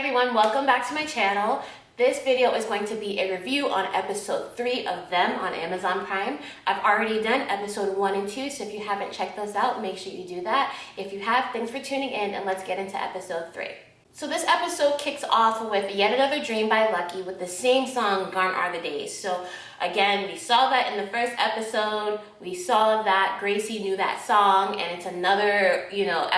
everyone, welcome back to my channel. This video is going to be a review on episode 3 of Them on Amazon Prime. I've already done episode 1 and 2, so if you haven't checked those out, make sure you do that. If you have, thanks for tuning in, and let's get into episode 3. So this episode kicks off with Yet Another Dream by Lucky with the same song, Gone Are the Days. So again, we saw that in the first episode. We saw that Gracie knew that song, and it's another,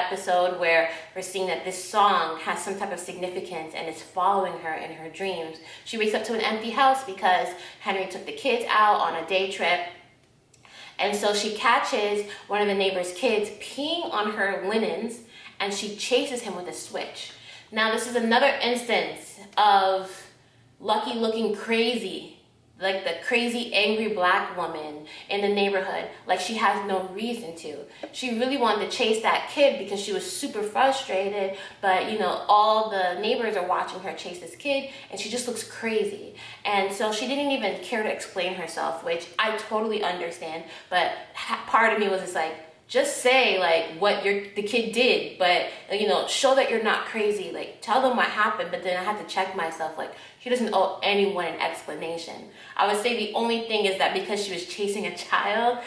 episode where we're seeing that this song has some type of significance and it's following her in her dreams. She wakes up to an empty house because Henry took the kids out on a day trip. And so she catches one of the neighbor's kids peeing on her linens, and she chases him with a switch. Now, this is another instance of Lucky looking crazy, like the crazy, angry black woman in the neighborhood, like she has no reason to. She really wanted to chase that kid because she was super frustrated, but, all the neighbors are watching her chase this kid, and she just looks crazy. And so she didn't even care to explain herself, which I totally understand, but part of me was just like, just say what the kid did, but show that you're not crazy. Tell them what happened. But then I had to check myself, she doesn't owe anyone an explanation. I would say the only thing is that because she was chasing a child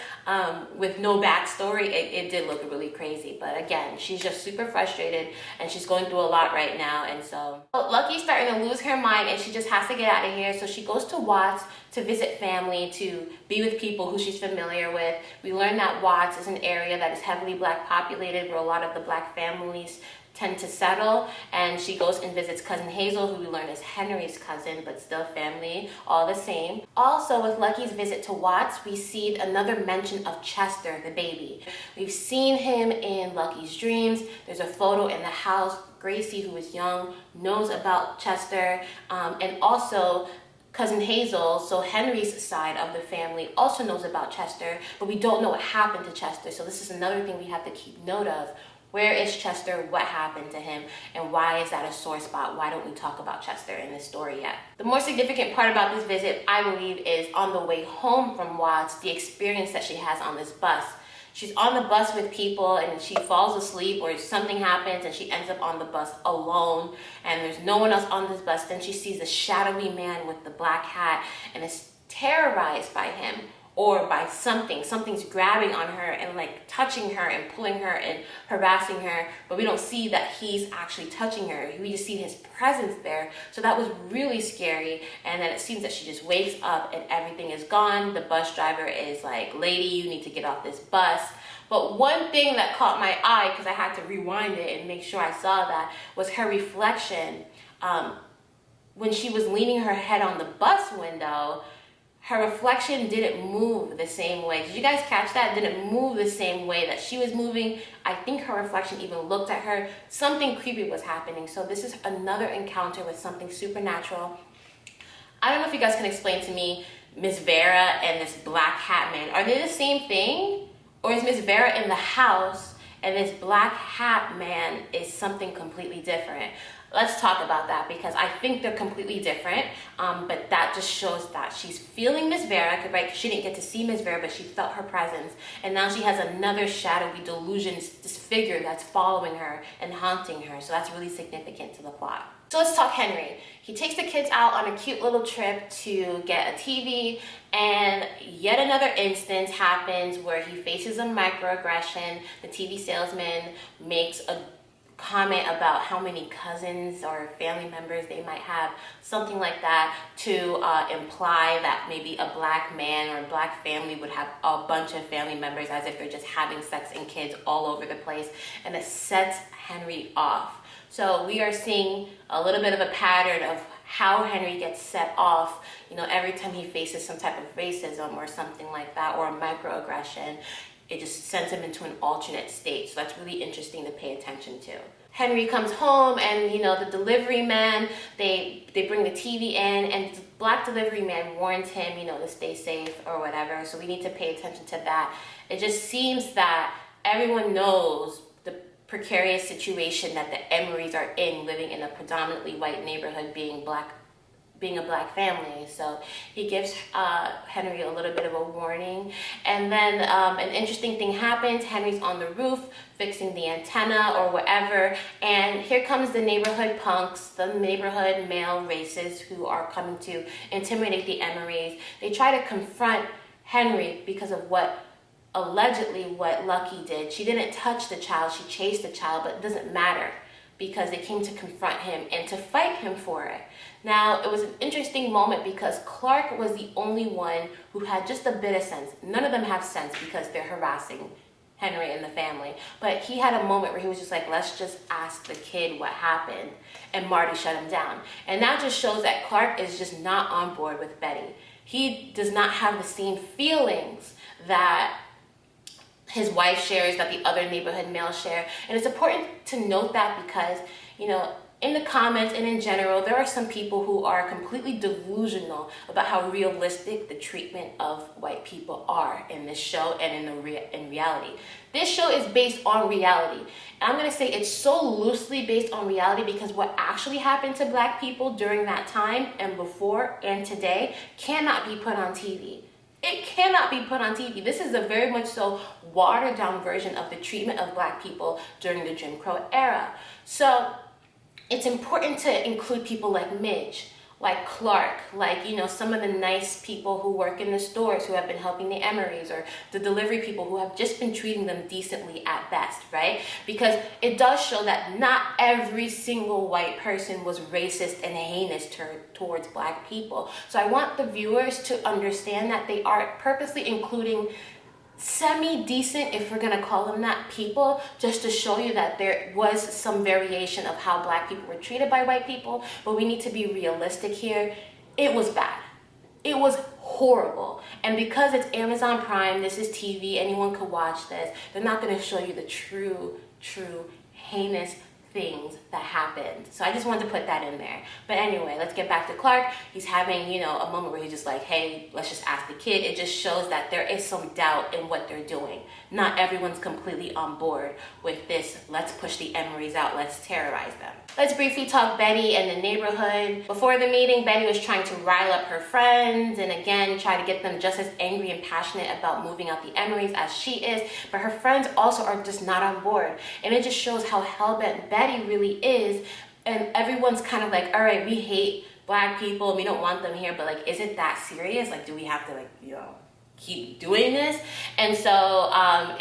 with no backstory, it did look really crazy. But again, she's just super frustrated and she's going through a lot right now. And so Lucky's starting to lose her mind and she just has to get out of here. So she goes to Watts to visit family, to be with people who she's familiar with. We learn that Watts is an area that is heavily black populated, where a lot of the black families tend to settle, and she goes and visits cousin Hazel, who we learn is Henry's cousin, but still family, all the same. Also, with Lucky's visit to Watts, we see another mention of Chester, the baby. We've seen him in Lucky's dreams. There's a photo in the house. Gracie, who is young, knows about Chester, and also cousin Hazel, so Henry's side of the family, also knows about Chester, but we don't know what happened to Chester. So this is another thing we have to keep note of. Where is Chester? What happened to him? And why is that a sore spot? Why don't we talk about Chester in this story yet? The more significant part about this visit, I believe, is on the way home from Watts, the experience that she has on this bus. She's on the bus with people and she falls asleep or something happens and she ends up on the bus alone and there's no one else on this bus. Then she sees a shadowy man with the black hat and is terrorized by him or by something. Something's grabbing on her and touching her and pulling her and harassing her, but we don't see that he's actually touching her. We just see his presence there. So that was really scary. And then it seems that she just wakes up and everything is gone. The bus driver is like, lady, you need to get off this bus. But one thing that caught my eye, because I had to rewind it and make sure I saw that, was her reflection. When she was leaning her head on the bus window, her reflection didn't move the same way. Did you guys catch that? It didn't move the same way that she was moving. I think her reflection even looked at her. Something creepy was happening. So this is another encounter with something supernatural. I don't know if you guys can explain to me Miss Vera and this black hat man. Are they the same thing? Or is Miss Vera in the house and this black hat man is something completely different? Let's talk about that, because I think they're completely different, but that just shows that she's feeling Miss Vera, right? She didn't get to see Miss Vera, but she felt her presence, and now she has another shadowy delusion, this figure that's following her and haunting her, so that's really significant to the plot. So let's talk Henry. He takes the kids out on a cute little trip to get a TV, and yet another instance happens where he faces a microaggression. The TV salesman makes a comment about how many cousins or family members they might have, something like that, to imply that maybe a black man or a black family would have a bunch of family members, as if they're just having sex and kids all over the place, and it sets Henry off. So we are seeing a little bit of a pattern of how Henry gets set off, every time he faces some type of racism or something like that, or a microaggression. It just sends him into an alternate state. So that's really interesting to pay attention to. Henry comes home and, the delivery man, they bring the TV in, and the black delivery man warns him, to stay safe or whatever. So we need to pay attention to that. It just seems that everyone knows the precarious situation that the Emerys are in, living in a predominantly white neighborhood, being black being a black family. So he gives Henry a little bit of a warning. And then an interesting thing happens. Henry's on the roof fixing the antenna or whatever, and here comes the neighborhood punks, the neighborhood male racists who are coming to intimidate the Emerys. They try to confront Henry because of what Lucky did. She didn't touch the child, she chased the child, but it doesn't matter because they came to confront him and to fight him for it. Now, it was an interesting moment because Clark was the only one who had just a bit of sense. None of them have sense because they're harassing Henry and the family. But he had a moment where he was just like, let's just ask the kid what happened. And Marty shut him down. And that just shows that Clark is just not on board with Betty. He does not have the same feelings that his wife shares, that the other neighborhood males share. And it's important to note that because, you know, in the comments and in general, there are some people who are completely delusional about how realistic the treatment of white people are in this show and in reality. This show is based on reality. And I'm going to say it's so loosely based on reality because what actually happened to black people during that time and before and today cannot be put on TV. It cannot be put on TV. This is a very much so watered down version of the treatment of black people during the Jim Crow era. So it's important to include people like Midge, like Clark, like, you know, some of the nice people who work in the stores who have been helping the Emerys, or the delivery people who have just been treating them decently at best, right? Because it does show that not every single white person was racist and heinous towards black people. So I want the viewers to understand that they are purposely including semi-decent, if we're gonna call them that, people, just to show you that there was some variation of how black people were treated by white people. But we need to be realistic here. It was bad. It was horrible. And because it's Amazon Prime, this is TV, anyone could watch this. They're not gonna show you the true heinous things that happened. So I just wanted to put that in there. But anyway, let's get back to Clark. He's having, you know, a moment where he's just like, hey, let's just ask the kid. It just shows that there is some doubt in what they're doing. Not everyone's completely on board with this, let's push the Emerys out, let's terrorize them. Let's briefly talk Betty and the neighborhood. Before the meeting, Betty was trying to rile up her friends and again try to get them just as angry and passionate about moving out the Emerys as she is, but her friends also are just not on board. And it just shows how hellbent Betty really is, and everyone's kind of like, all right, we hate black people, we don't want them here, but like, is it that serious? Like, do we have to, like, you know, keep doing this? And so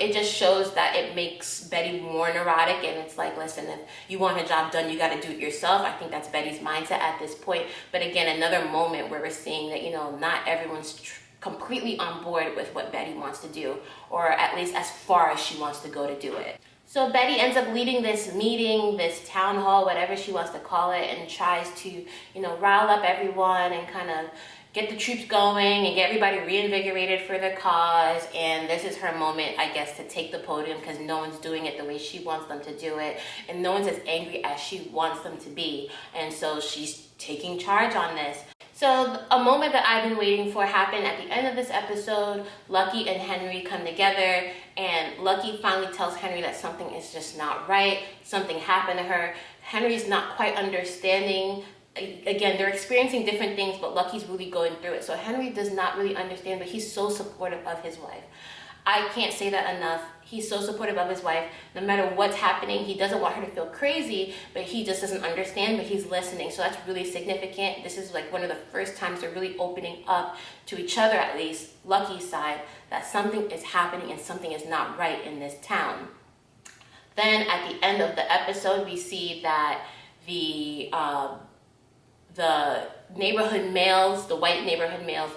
it just shows that it makes Betty more neurotic, and it's like, listen, if you want a job done, you got to do it yourself. I think that's Betty's mindset at this point. But again, another moment where we're seeing that, you know, not everyone's completely on board with what Betty wants to do, or at least as far as she wants to go to do it. So Betty ends up leading this meeting, this town hall, whatever she wants to call it, and tries to, you know, rile up everyone and kind of get the troops going and get everybody reinvigorated for the cause. And this is her moment, I guess, to take the podium because no one's doing it the way she wants them to do it, and no one's as angry as she wants them to be. And so she's taking charge on this. So a moment that I've been waiting for happened at the end of this episode. Lucky and Henry come together, and Lucky finally tells Henry that something is just not right. Something happened to her. Henry's not quite understanding. Again, they're experiencing different things, but Lucky's really going through it. So Henry does not really understand, but he's so supportive of his wife. I can't say that enough. He's so supportive of his wife. No matter what's happening, he doesn't want her to feel crazy, but he just doesn't understand, but he's listening. So that's really significant. This is like one of the first times they're really opening up to each other, at least Lucky's side, that something is happening and something is not right in this town. Then at the end of the episode, we see that the neighborhood males, the white neighborhood males,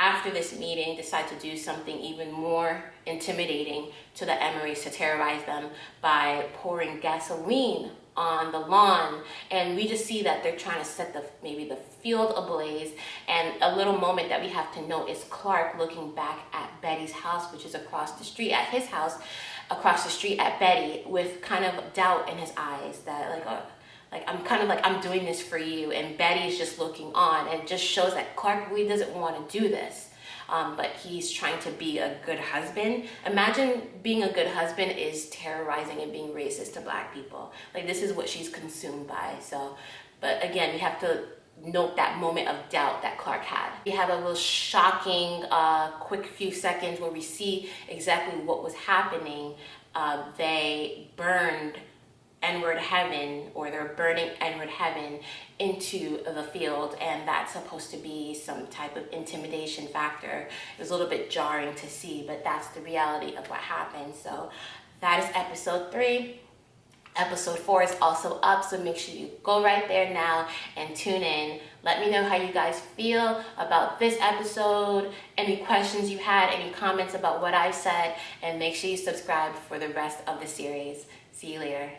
after this meeting, decide to do something even more intimidating to the Emerys, to terrorize them by pouring gasoline on the lawn. And we just see that they're trying to set maybe the field ablaze. And a little moment that we have to note is Clark looking back at Betty's house, which is across the street, at his house, across the street at Betty, with kind of doubt in his eyes, that I'm doing this for you, and Betty is just looking on. And it just shows that Clark really doesn't want to do this, but he's trying to be a good husband. Imagine being a good husband is terrorizing and being racist to black people. Like, this is what she's consumed by. So, but again, we have to note that moment of doubt that Clark had. We have a little shocking, quick few seconds where we see exactly what was happening. They burned N-word heaven, or they're burning N-word heaven into the field, and that's supposed to be some type of intimidation factor. It was a little bit jarring to see, but that's the reality of what happened. So that is episode 3. Episode 4 is also up, so make sure you go right there now and tune in. Let me know how you guys feel about this episode, any questions you had, any comments about what I said, and make sure you subscribe for the rest of the series. See you later.